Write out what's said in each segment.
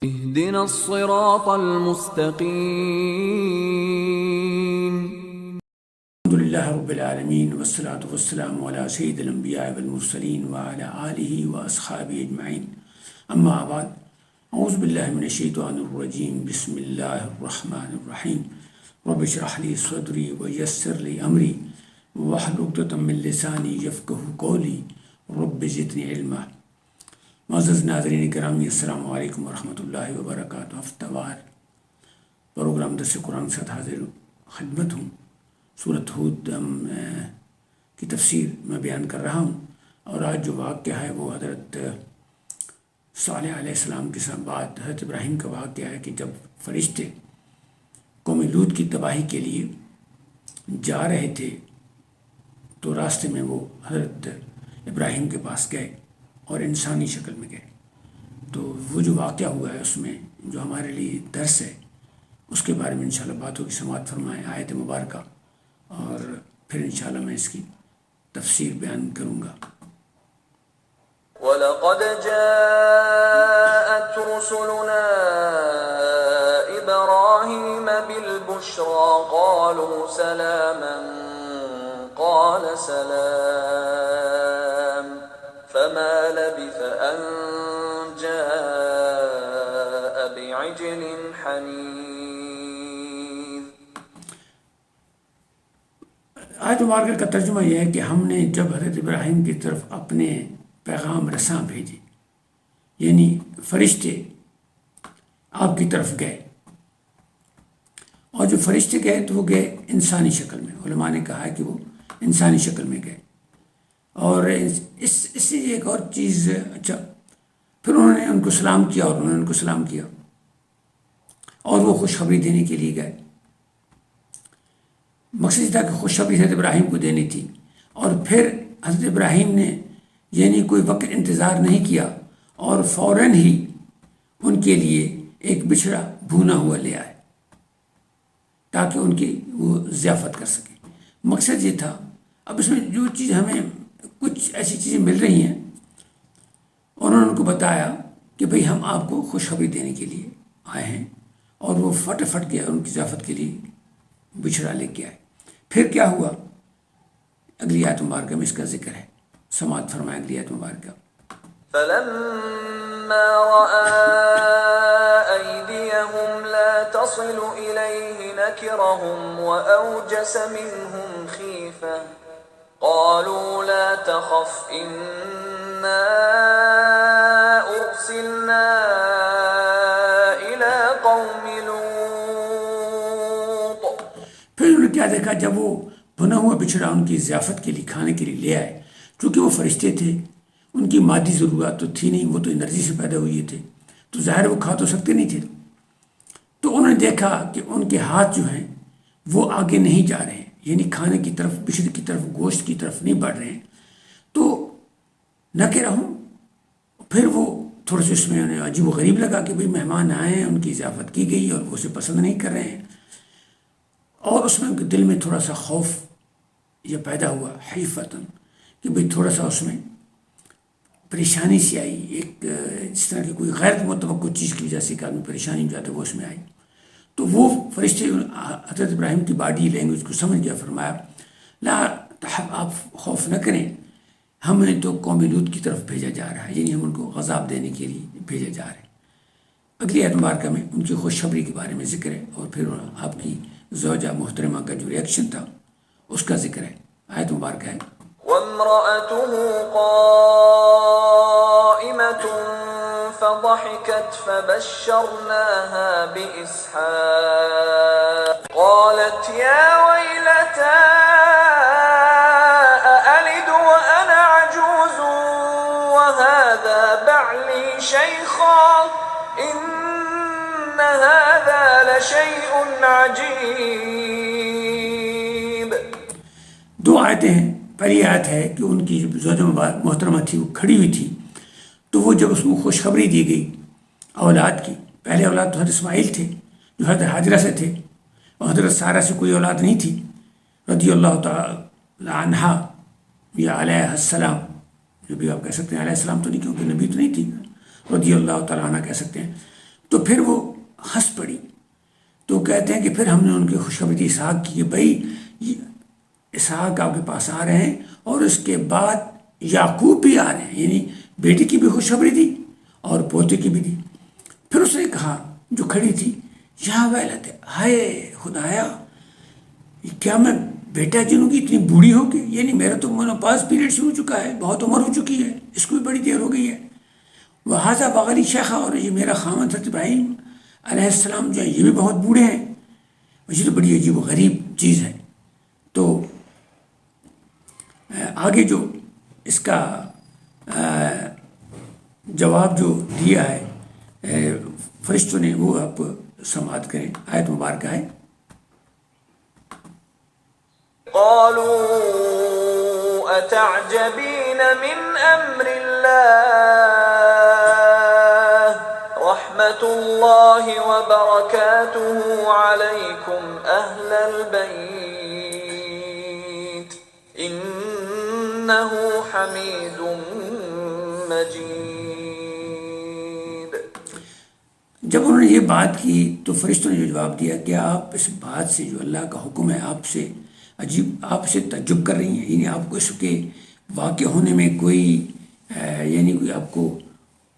اهدنا الصراط المستقيم. الحمد لله رب العالمين والصلاة والسلام على سيد الأنبياء والمرسلين وعلى آله وأصحابه أجمعين. أما بعد، أعوذ بالله من الشيطان الرجيم. بسم الله الرحمن الرحيم. رب اشرح لي صدري ويسر لي أمري واحلل عقدة من لساني يفقهوا قولي رب زدني علما. معزز ناظرین گرامی، السلام علیکم ورحمۃ اللہ وبرکاتہ. ہفتہ وار پروگرام درس قرآن کے ساتھ حاضر خدمت ہوں. سورۃ ہود کی تفسیر میں بیان کر رہا ہوں، اور آج جو واقعہ ہے وہ حضرت صالح علیہ السلام کے ساتھ بات حضرت ابراہیم کا واقعہ ہے کہ جب فرشتے قوم لوط کی تباہی کے لیے جا رہے تھے تو راستے میں وہ حضرت ابراہیم کے پاس گئے اور انسانی شکل میں گئے. تو وہ جو واقعہ ہوا ہے اس میں جو ہمارے لیے درس ہے اس کے بارے میں انشاءاللہ باتوں کی سماعت فرمائیں، آیت مبارکہ، اور پھر انشاءاللہ میں اس کی تفسیر بیان کروں گا. وَلَقَدْ جَاءَتْ رُسُلُنَا إِبْرَاهِيمَ بِالْبُشْرَى قَالُوا سَلَامًا قَالَ سَلَامٌ فَمَا لَبِثَ أَن جَاءَ بِعِجْلٍ حَنِيذٍ. آیت مبارکہ کا ترجمہ یہ ہے کہ ہم نے جب حضرت ابراہیم کی طرف اپنے پیغام رساں بھیجے، یعنی فرشتے آپ کی طرف گئے، اور جو فرشتے گئے تو وہ گئے انسانی شکل میں. علماء نے کہا ہے کہ وہ انسانی شکل میں گئے. اور اس سے ایک اور چیز، اچھا، پھر انہوں نے ان کو سلام کیا اور انہوں نے ان کو سلام کیا، اور وہ خوشخبری دینے کے لیے گئے. مقصد یہ تھا کہ خوشخبری حضرت ابراہیم کو دینی تھی. اور پھر حضرت ابراہیم نے یعنی کوئی وقت انتظار نہیں کیا اور فوراً ہی ان کے لیے ایک بچھڑا بھونا ہوا لے آئے تاکہ ان کی وہ ضیافت کر سکے. مقصد یہ تھا. اب اس میں جو چیز ہمیں کچھ ایسی چیزیں مل رہی ہیں، انہوں نے ان کو بتایا کہ بھئی ہم آپ کو خوشخبری دینے کے لیے آئے ہیں، اور وہ فٹ گیا ان کی ضیافت کے لیے بچھڑا لے کے آئے. پھر کیا ہوا؟ اگلی آیت مبارکہ میں اس کا ذکر ہے. سماعت فرمائیں اگلی آیت مبارکہ. فَلَمَّا رَأَىٰ أَيْدِيَهُمْ لَا تَصِلُ إِلَيْهِ نَكِرَهُمْ وَأَوْجَسَ مِنْهُمْ خِيفَةً قَالُوا لَا تَخَفْ إِنَّا أُرْسِلْنَا إِلَىٰ قَوْمِ لُوطٍ. پھر انہوں نے کیا دیکھا؟ جب وہ بنا ہوا بچھڑا ان کی ضیافت کے لیے کھانے کے لیے لے آئے، چونکہ وہ فرشتے تھے، ان کی مادی ضرورت تو تھی نہیں، وہ تو انرجی سے پیدا ہوئے تھے، تو ظاہر وہ کھا تو سکتے نہیں تھے. تو انہوں نے دیکھا کہ ان کے ہاتھ جو ہیں وہ آگے نہیں جا رہے ہیں، یعنی کھانے کی طرف، بچھڑے کی طرف، گوشت کی طرف نہیں بڑھ رہے ہیں. تو نہ کہ رہوں، پھر وہ تھوڑا سا اس میں انہیں عجیب و غریب لگا کہ بھئی مہمان آئے ہیں، ان کی ضیافت کی گئی اور وہ اسے پسند نہیں کر رہے ہیں. اور اس میں دل میں تھوڑا سا خوف یہ پیدا ہوا، حیفتاً، کہ بھئی تھوڑا سا اس میں پریشانی سی آئی. ایک جس طرح کی کوئی غیر متوقع چیز کی وجہ سے ایک آدمی پریشانی ہو جاتا ہے، وہ اس میں آئی. تو وہ فرشتے حضرت ابراہیم کی باڈی لینگویج کو سمجھ گیا. فرمایا لا تحف، آپ خوف نہ کریں، ہمیں تو قوم لوط کی طرف بھیجا جا رہا ہے، یعنی ہم ان کو عذاب دینے کے لیے بھیجا جا رہے ہیں. اگلی آیت مبارکہ میں ان کی خوشخبری کے بارے میں ذکر ہے، اور پھر آپ کی زوجہ محترمہ کا جو ریئیکشن تھا اس کا ذکر ہے. آیت مبارکہ ہے وَامْرَأَتُهُ قَائِمَةٌ فَضَحِكَتْ فَبَشَّرْنَاهَا بِإِسْحَاقَ قَالَتْ يَا وَيْلَتَا أَأَلِدُ وَأَنَا عَجُوزٌ وَهَٰذَا بَعْلِي شَيْخًا إِنَّ هَٰذَا لَشَيْءٌ عَجِيبٌ. دو آیتیں ہیں. پہلی آیت ہے کہ ان کی جو زوجہ محترمہ تھی وہ کھڑی ہوئی تھی، تو وہ جب اس کو خوشخبری دی گئی اولاد کی، پہلے اولاد تو حضرت اسماعیل تھے جو حضرت حاجرہ سے تھے، اور حضرت سارہ سے کوئی اولاد نہیں تھی رضی اللہ تعالی عنہا یا علیہ السلام، جو بھی آپ کہہ سکتے ہیں. علیہ السلام تو نہیں، کیونکہ نبی تو نہیں تھی، رضی اللہ تعالیٰ عنہ کہہ سکتے ہیں. تو پھر وہ ہنس پڑی. تو کہتے ہیں کہ پھر ہم نے ان کی خوشخبری اسحاق کی کہ بھائی اسحاق آپ کے پاس آ رہے ہیں اور اس کے بعد یعقوب بھی آ رہے ہیں، یعنی بیٹی کی بھی خوشخبری دی اور پوتے کی بھی دی. پھر اس نے کہا جو کھڑی تھی، یا ویلت، ہائے خدایا، کیا میں بیٹا جنوں کی اتنی بوڑھی ہو گئی؟ یعنی میرا تو منوپاز پیریڈ شروع ہو چکا ہے، بہت عمر ہو چکی ہے، اس کو بھی بڑی دیر ہو گئی ہے. وہذا بغلی شیخہ، اور یہ میرا خامد حضرت ابراہیم علیہ السلام جو ہے یہ بھی بہت بوڑھے ہیں. یہ تو بڑی عجیب و غریب چیز ہے. تو آگے جو اس کا جواب جو دیا ہے فرشتوں نے، وہ آپ سماعت کریں. آیت مبارکہ ہے، قالوا أتعجبين من أمر الله رحمة الله وبركاته عليكم أهل البيت إنه حميد مجيد. جب انہوں نے یہ بات کی تو فرشتوں نے جو جواب دیا کہ آپ اس بات سے جو اللہ کا حکم ہے آپ سے تعجب کر رہی ہیں، یعنی آپ کو اس کے واقع ہونے میں کوئی یعنی کوئی آپ کو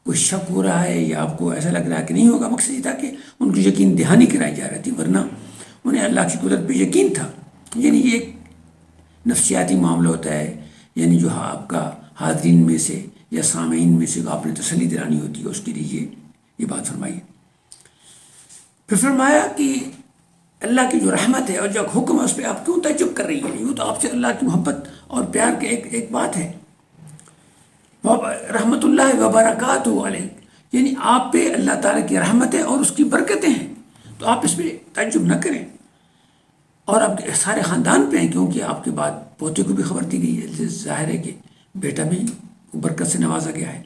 کوئی شک ہو رہا ہے یا آپ کو ایسا لگ رہا ہے کہ نہیں ہوگا. مقصد یہ تھا کہ ان کو یقین دہانی کرائی جا رہی تھی، ورنہ انہیں اللہ کی قدرت پہ یقین تھا. یعنی یہ ایک نفسیاتی معاملہ ہوتا ہے، یعنی جو آپ کا حاضرین میں سے یا سامعین میں سے آپ نے تسلی دلانی ہوتی ہے، اس کے لیے یہ بات فرمائی. پھر فرمایا کہ اللہ کی جو رحمت ہے اور جو حکم ہے اس پہ آپ کیوں تعجب کر رہی ہیں؟ وہ تو آپ سے اللہ کی محبت اور پیار کے ایک بات ہے. رحمت اللہ وبرکاتہ علیہ، یعنی آپ پہ اللہ تعالیٰ کی رحمت ہے اور اس کی برکتیں ہیں، تو آپ اس پہ تعجب نہ کریں. اور آپ کے سارے خاندان پہ ہیں، کیونکہ آپ کے بعد پوتے کو بھی خبر دی گئی ہے. ظاہر ہے کہ بیٹا بھی برکت سے نوازا گیا ہے.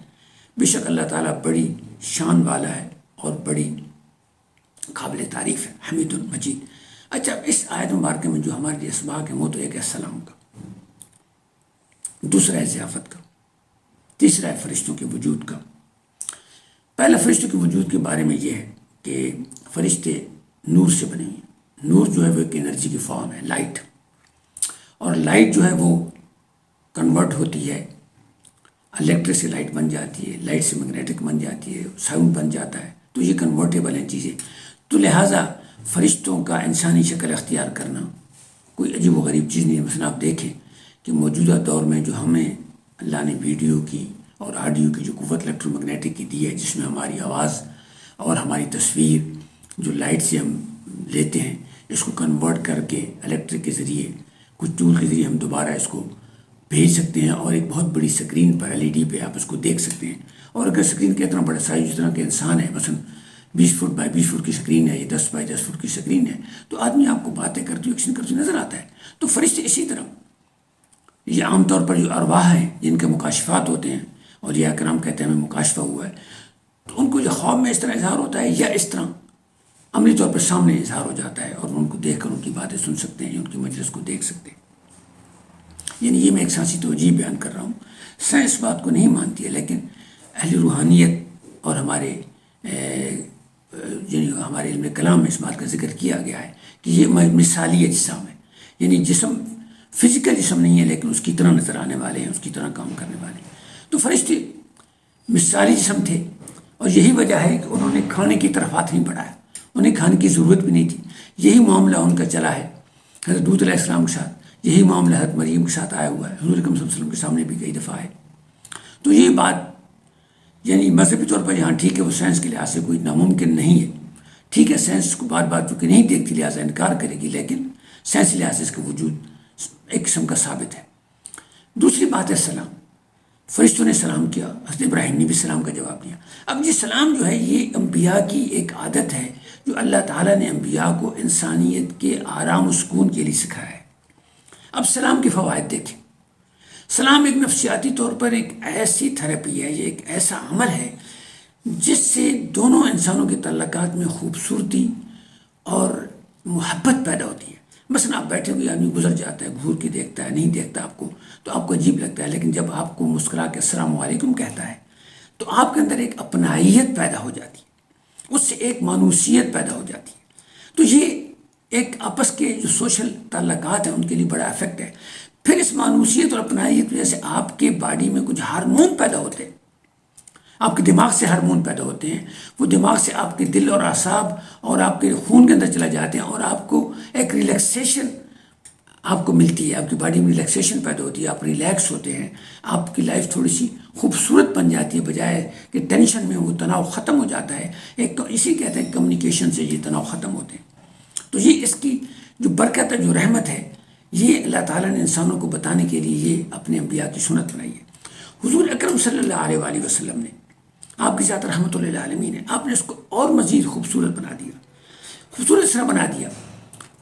بے شک اللہ تعالیٰ بڑی شان والا ہے اور بڑی قابل تعریف ہے، حمید المجید. اچھا، اس آیت مبارکہ میں جو ہمارے لیے اسباق ہیں وہ تو ایک ہے سلام کا، دوسرا ہے ضیافت کا، تیسرا ہے فرشتوں کے وجود کا. پہلا فرشتوں کے وجود کے بارے میں یہ ہے کہ فرشتے نور سے بنے ہوئے ہیں. نور جو ہے وہ ایک انرجی کی فارم ہے، لائٹ، اور لائٹ جو ہے وہ کنورٹ ہوتی ہے، الیکٹرک سے لائٹ بن جاتی ہے، لائٹ سے میگنیٹک بن جاتی ہے، ساؤنڈ بن جاتا ہے. تو یہ کنورٹیبل ہیں چیزیں. تو لہٰذا فرشتوں کا انسانی شکل اختیار کرنا کوئی عجیب و غریب چیز نہیں ہے. مثلا آپ دیکھیں کہ موجودہ دور میں جو ہمیں اللہ نے ویڈیو کی اور آڈیو کی جو قوت الیکٹرو میگنیٹک کی دی ہے، جس میں ہماری آواز اور ہماری تصویر جو لائٹ سے ہم لیتے ہیں، اس کو کنورٹ کر کے الیکٹرک کے ذریعے کچھ ٹول کے ذریعے ہم دوبارہ اس کو بھیج سکتے ہیں، اور ایک بہت بڑی سکرین پر LED پہ آپ اس کو دیکھ سکتے ہیں. اور اگر سکرین کا اتنا بڑا سائز جتنا کہ انسان ہے، مثلا 20 فٹ بائی 20 فٹ کی سکرین ہے، یا 10 بائی 10 فٹ کی سکرین ہے، تو آدمی آپ کو باتیں کرتے ہوئے ایکشن کرتے ہوئے نظر آتا ہے. تو فرشتے اسی طرح، یہ عام طور پر جو ارواح ہیں جن کے مکاشفات ہوتے ہیں، اور یہ اکرام کہتے ہیں ہمیں مکاشفہ ہوا ہے، تو ان کو جو خواب میں اس طرح اظہار ہوتا ہے یا اس طرح عملی طور پر سامنے اظہار ہو جاتا ہے، اور ان کو دیکھ کر ان کی باتیں سن سکتے ہیں، ان کی مجلس کو دیکھ سکتے ہیں. یعنی یہ میں ایک سائنسی توجیہ بیان کر رہا ہوں. سائنس بات کو نہیں مانتی ہے، لیکن اہل روحانیت اور ہمارے یعنی ہمارے علم کلام میں اس بات کا ذکر کیا گیا ہے کہ یہ مثالی اجسام ہے، یعنی جسم فزیکل جسم نہیں ہے لیکن اس کی طرح نظر آنے والے ہیں، اس کی طرح کام کرنے والے ہیں. تو فرشتے مثالی جسم تھے، اور یہی وجہ ہے کہ انہوں نے کھانے کی طرف ہاتھ نہیں بڑھایا، انہیں کھانے کی ضرورت بھی نہیں تھی. یہی معاملہ ان کا چلا ہے حضرت لوط علیہ السلام کے ساتھ، یہی معاملہ حضرت مریم کے ساتھ آیا ہوا ہے، حضور اکرم صلی اللہ علیہ وسلم کے سامنے بھی کئی دفعہ ہے. تو یہ بات یعنی مذہبی طور پر یہاں ٹھیک ہے، وہ سائنس کے لحاظ سے کوئی ناممکن نہیں ہے. ٹھیک ہے، سائنس کو بار بار چونکہ نہیں دیکھتی لہٰذا انکار کرے گی، لیکن سائنسی لحاظ سے اس کا وجود ایک قسم کا ثابت ہے. دوسری بات ہے سلام. فرشتوں نے سلام کیا، حضرت ابراہیم نے بھی سلام کا جواب دیا. اب یہ سلام جو ہے یہ انبیاء کی ایک عادت ہے جو اللہ تعالیٰ نے انبیاء کو انسانیت کے آرام و سکون کے لیے سکھایا ہے. اب سلام کے فوائد دیکھیں. سلام ایک نفسیاتی طور پر ایک ایسی تھراپی ہے، یہ ایک ایسا عمل ہے جس سے دونوں انسانوں کے تعلقات میں خوبصورتی اور محبت پیدا ہوتی ہے. مثلا آپ بیٹھے ہوئے آدمی گزر جاتا ہے، گھور کے دیکھتا ہے، نہیں دیکھتا آپ کو تو آپ کو عجیب لگتا ہے، لیکن جب آپ کو مسکرا کے السلام علیکم کہتا ہے تو آپ کے اندر ایک اپنائیت پیدا ہو جاتی ہے، اس سے ایک مانوسیت پیدا ہو جاتی ہے۔ تو یہ ایک آپس کے جو سوشل تعلقات ہیں ان کے لیے بڑا افیکٹ ہے۔ پھر اس مانوسیت اور اپنائیت کی وجہ سے آپ کے باڈی میں کچھ ہارمون پیدا ہوتے ہیں، آپ کے دماغ سے ہارمون پیدا ہوتے ہیں، وہ دماغ سے آپ کے دل اور اعصاب اور آپ کے خون کے اندر چلا جاتے ہیں، اور آپ کو ایک ریلیکسیشن آپ کو ملتی ہے، آپ کی باڈی میں ریلیکسیشن پیدا ہوتی ہے، آپ ریلیکس ہوتے ہیں، آپ کی لائف تھوڑی سی خوبصورت بن جاتی ہے، بجائے کہ ٹینشن میں وہ تناؤ ختم ہو جاتا ہے۔ ایک اسی کہتے ہیں کمیونیکیشن سے یہ تناؤ ختم ہوتے ہیں۔ تو یہ اس کی جو برکت ہے، جو رحمت ہے، یہ اللہ تعالیٰ نے انسانوں کو بتانے کے لیے یہ اپنے انبیاء کی سنت بنائی ہے۔ حضور اکرم صلی اللہ علیہ وآلہ وسلم نے، آپ کی ذات رحمت اللہ عالمین ہے، آپ نے اس کو اور مزید خوبصورت بنا دیا، خوبصورت اس طرح بنا دیا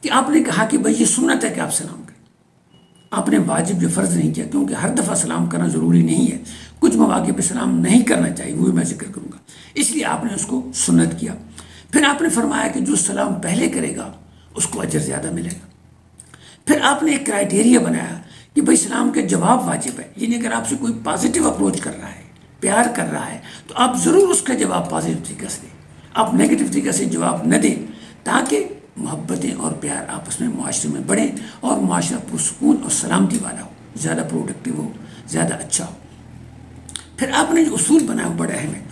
کہ آپ نے کہا کہ بھائی یہ سنت ہے کہ آپ سلام کریں، آپ نے واجب یا فرض نہیں کیا، کیونکہ ہر دفعہ سلام کرنا ضروری نہیں ہے، کچھ مواقع پہ سلام نہیں کرنا چاہیے، وہ میں ذکر کروں گا، اس لیے آپ نے اس کو سنت کیا۔ پھر آپ نے فرمایا کہ جو سلام پہلے کرے گا اس کو اجر زیادہ ملے گا۔ پھر آپ نے ایک کرائٹیریا بنایا کہ بھائی سلام کا جواب واجب ہے، یعنی اگر آپ سے کوئی پازیٹیو اپروچ کر رہا ہے، پیار کر رہا ہے، تو آپ ضرور اس کا جواب پازیٹیو طریقے سے دیں، آپ نیگیٹو طریقے سے جواب نہ دیں، تاکہ محبتیں اور پیار آپس میں معاشرے میں بڑھیں اور معاشرہ پرسکون اور سلامتی والا ہو، زیادہ پروڈکٹیو ہو، زیادہ اچھا ہو۔ پھر آپ نے جو اصول بنایا وہ بڑا اہم ہے۔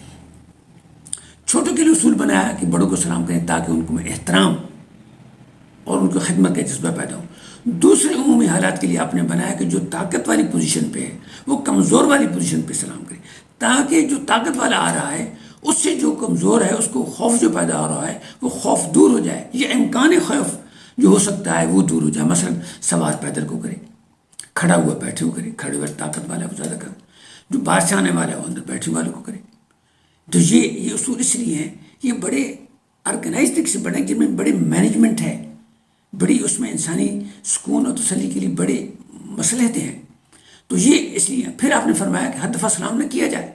چھوٹوں کے لیے اصول بنایا کہ بڑوں کو سلام کریں تاکہ ان کو میں احترام اور ان کو خدمت کا جذبہ پیدا ہو۔ دوسرے عمومی حالات کے لیے آپ نے بنایا کہ جو طاقت والی پوزیشن پہ ہے وہ کمزور والی پوزیشن پہ سلام کرے، تاکہ جو طاقت والا آ رہا ہے اس سے جو کمزور ہے اس کو خوف جو پیدا ہو رہا ہے وہ خوف دور ہو جائے، یہ امکان خوف جو ہو سکتا ہے وہ دور ہو جائے۔ مثلا سوار پیدل کو کرے، کھڑا ہوا بیٹھے ہو کرے، کھڑے ہوئے طاقت والا کو زیادہ کرے، جو باہر سے آنے والا ہے وہ اندر بیٹھے والوں کو کرے۔ تو یہ اصول اس لیے ہیں، یہ بڑے آرگنائز طریقے سے بڑے، جن میں بڑی مینجمنٹ ہے، بڑی اس میں انسانی سکون اور تسلی کے لیے بڑے مصلحتیں ہیں۔ تو یہ اس لیے پھر آپ نے فرمایا کہ ہر دفعہ سلام نہ کیا جائے،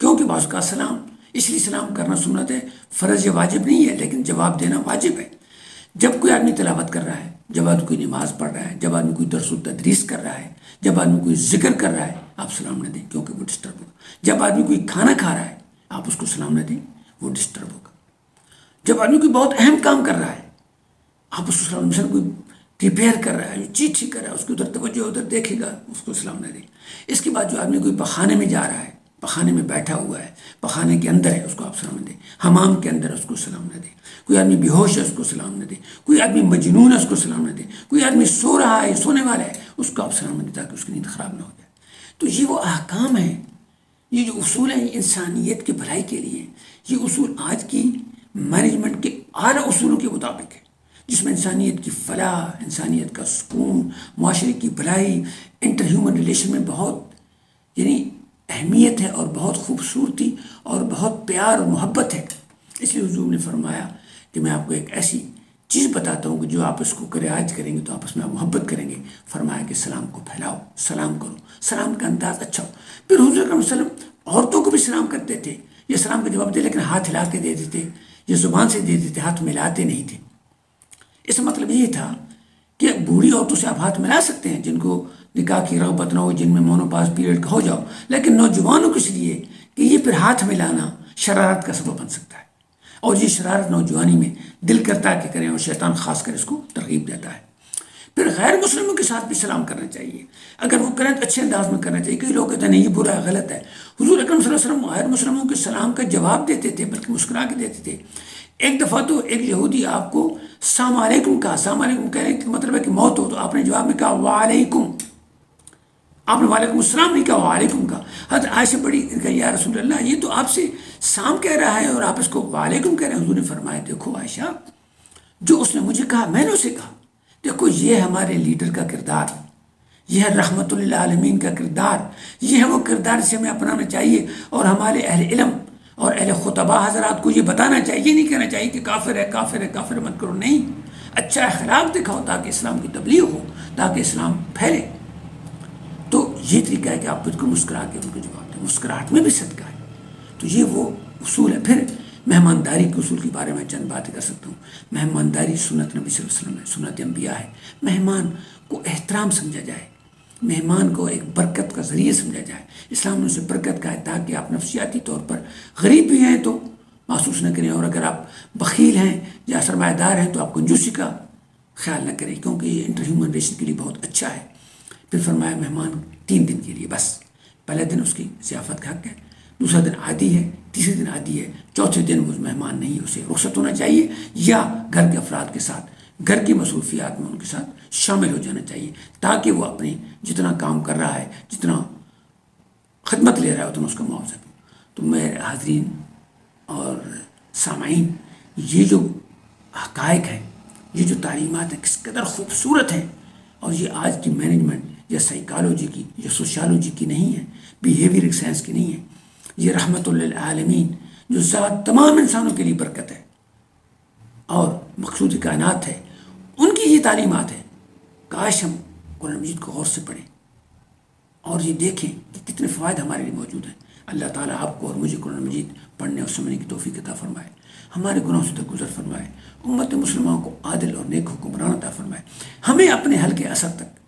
کیونکہ بعض کا سلام اس لیے سلام کرنا سنت ہے، فرض یا واجب نہیں ہے، لیکن جواب دینا واجب ہے۔ جب کوئی آدمی تلاوت کر رہا ہے، جب آدمی کوئی نماز پڑھ رہا ہے، جب آدمی کوئی درس و تدریس کر رہا ہے، جب آدمی کوئی ذکر کر رہا ہے، آپ سلام نہ دیں کیونکہ وہ ڈسٹرب ہوگا۔ جب آدمی کوئی کھانا کھا رہا ہے، آپ اس کو سلام نہ دیں، وہ ڈسٹرب ہوگا۔ جب آدمی کوئی بہت اہم کام کر رہا ہے، آپ اس کو سلام، مثلا کوئی پریپیئر کر رہا ہے، جو چیز ٹھیک کر رہا ہے، اس کی ادھر توجہ ادھر دیکھے گا، اس کو سلام نہ دیں۔ اس کے بعد جو آدمی کوئی پخانے میں جا رہا ہے، پخانے میں بیٹھا ہوا ہے، پخانے کے اندر ہے، اس کو آپ سلام نہ دیں۔ حمام کے اندر ہے، اس کو سلام نہ دیں۔ کوئی آدمی بے ہوش ہے، اس کو سلام نہ دیں۔ کوئی آدمی مجنون ہے، اس کو سلام نہ دیں۔ کوئی آدمی سو رہا ہے، سونے والا ہے، اس کو آپ سلام نہ دیں تاکہ اس کی نیند خراب نہ ہو جائے۔ تو یہ وہ احکام ہیں، یہ جو اصول ہیں، یہ انسانیت کی بھلائی کے لیے، یہ اصول آج کی مینجمنٹ کے اعلیٰ اصولوں کے مطابق ہے، جس میں انسانیت کی فلاح، انسانیت کا سکون، معاشرے کی بھلائی، انٹر ہیومن ریلیشن میں بہت یعنی اہمیت ہے اور بہت خوبصورتی اور بہت پیار اور محبت ہے۔ اس لیے حضور نے فرمایا کہ میں آپ کو ایک ایسی چیز بتاتا ہوں کہ جو آپ اس کو رعایت کریں گے تو آپس میں آپ محبت کریں گے۔ فرمایا کہ سلام کو پھیلاؤ، سلام کرو، سلام کا انداز اچھا ہو۔ پھر حضور صلی اللہ علیہ وسلم عورتوں کو بھی سلام کرتے تھے، یہ سلام کا جواب دے، لیکن ہاتھ ہلا کے دے دیتے، یہ زبان سے دے دیتے، ہاتھ ملاتے نہیں تھے۔ اس کا مطلب یہ تھا کہ بوڑھی عورتوں سے آپ ہاتھ ملا سکتے ہیں جن کو نکاح کی رغبت نہ ہو، جن میں مونوپاز پیریڈ کا ہو جاؤ، لیکن نوجوانوں کو اس لیے کہ یہ پھر ہاتھ ملانا شرارت کا سبب بن سکتا ہے، اور یہ شرارت نوجوانی میں دل کرتا ہے کہ کریں، اور شیطان خاص کر اس کو ترغیب دیتا ہے۔ پھر غیر مسلموں کے ساتھ بھی سلام کرنا چاہیے، اگر وہ کریں تو اچھے انداز میں کرنا چاہیے۔ کئی لوگ کہتے ہیں نہیں یہ برا ہے، غلط ہے۔ حضور اکرم صلی اللہ علیہ وسلم غیر مسلموں کے سلام کا جواب دیتے تھے، بلکہ مسکرا کے دیتے تھے۔ ایک دفعہ تو ایک یہودی آپ کو السلام علیکم کہا، السلام علیکم کہنے کا مطلب ہے کہ موت ہو، تو آپ نے جواب میں کہا وعلیکم، آپ نے وعلیکم السلام نہیں کہا، وعلیکم کہا۔ حضرت عائشہ بڑی کہ یا رسول اللہ یہ تو آپ سے سلام کہہ رہا ہے اور آپ اس کو وعلیکم کہہ رہے ہیں۔ حضور نے فرمایا دیکھو عائشہ، جو اس نے مجھے کہا میں نے اسے کہا۔ دیکھو یہ ہمارے لیڈر کا کردار، یہ ہے رحمت للعالمین کا کردار، یہ ہے وہ کردار سے ہمیں اپنانا چاہیے، اور ہمارے اہل علم اور اہل خطبہ حضرات کو یہ بتانا چاہیے، یہ نہیں کہنا چاہیے کہ کافر ہے کافر ہے کافر مت کرو، نہیں، اچھا اخلاق دکھاؤ تاکہ اسلام کی تبلیغ ہو، تاکہ اسلام پھیلے۔ تو یہ طریقہ ہے کہ آپ بالکل مسکرا کے ان کو جواب دیں، مسکراہٹ میں بھی صدقہ ہے۔ تو یہ وہ اصول ہے۔ پھر مہمانداری کے اصول کے بارے میں چند باتیں کر سکتا ہوں۔ مہمانداری سنت نبی صلی اللہ علیہ وسلم ہے، سنت انبیاء ہے۔ مہمان کو احترام سمجھا جائے، مہمان کو ایک برکت کا ذریعہ سمجھا جائے۔ اسلام نے اسے برکت کہا ہے تاکہ آپ نفسیاتی طور پر غریب بھی ہیں تو محسوس نہ کریں، اور اگر آپ بخیل ہیں یا سرمایہ دار ہیں تو آپ کنجوسی کا خیال نہ کریں، کیونکہ یہ انٹر ہیومن ریلیشن کے لیے بہت اچھا ہے۔ پھر فرمایا مہمان 3 دن کے لیے بس، پہلے دن اس کی ضیافت کا حق ہے، دوسرا دن عادی ہے، تیسرے دن عادی ہے، چوتھے دن وہ مہمان نہیں ہے، اسے رخصت ہونا چاہیے یا گھر کے افراد کے ساتھ گھر کی مصروفیات میں ان کے ساتھ شامل ہو جانا چاہیے، تاکہ وہ اپنی جتنا کام کر رہا ہے، جتنا خدمت لے رہا ہے اتنا اس کا معاوضہ دو۔ تو میرے حاضرین اور سامعین، یہ جو حقائق ہیں، یہ جو تعلیمات ہیں، کس قدر خوبصورت ہیں، اور یہ آج کی مینجمنٹ یا سائیکالوجی کی یا سوشیالوجی کی نہیں ہے، بیہیویئر سائنس کی نہیں ہے، یہ رحمت للعالمین جو ذات تمام انسانوں کے لیے برکت ہے اور مقصود کائنات ہے، ان کی یہ تعلیمات ہے۔ کاش ہم قرآن مجید کو غور سے پڑھیں اور یہ دیکھیں کہ کتنے فوائد ہمارے لیے موجود ہیں۔ اللہ تعالیٰ آپ کو اور مجھے قرآن مجید پڑھنے اور سمجھنے کی توفیق عطا فرمائے، ہمارے گناہوں سے درگزر فرمائے، امت مسلمانوں کو عادل اور نیک حکمران عطا فرمائے، ہمیں اپنے حل کے اثر تک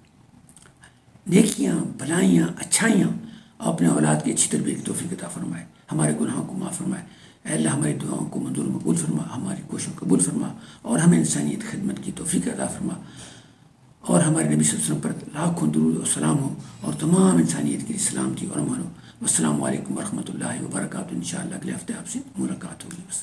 نیکیاں، بھلائیاں، اچھائیاں اور اپنے اولاد کی اچھی تربیت کی توفیق عطا فرمائے، ہمارے گناہوں کو معاف فرمائے۔ اے اللہ ہماری دعاؤں کو منظور مقبول فرما، ہماری کوششوں کو قبول فرما، اور ہمیں انسانیت خدمت کی توفیق عطا فرما، اور ہمارے نبی صلی اللہ علیہ وسلم پر لاکھوں درود و سلام ہو، اور تمام انسانیت کی سلامتی اور امان ہو۔ السلام علیکم ورحمۃ اللہ وبرکاتہ۔ انشاءاللہ اگلے ہفتے آپ سے ملاقات ہوگی۔ بس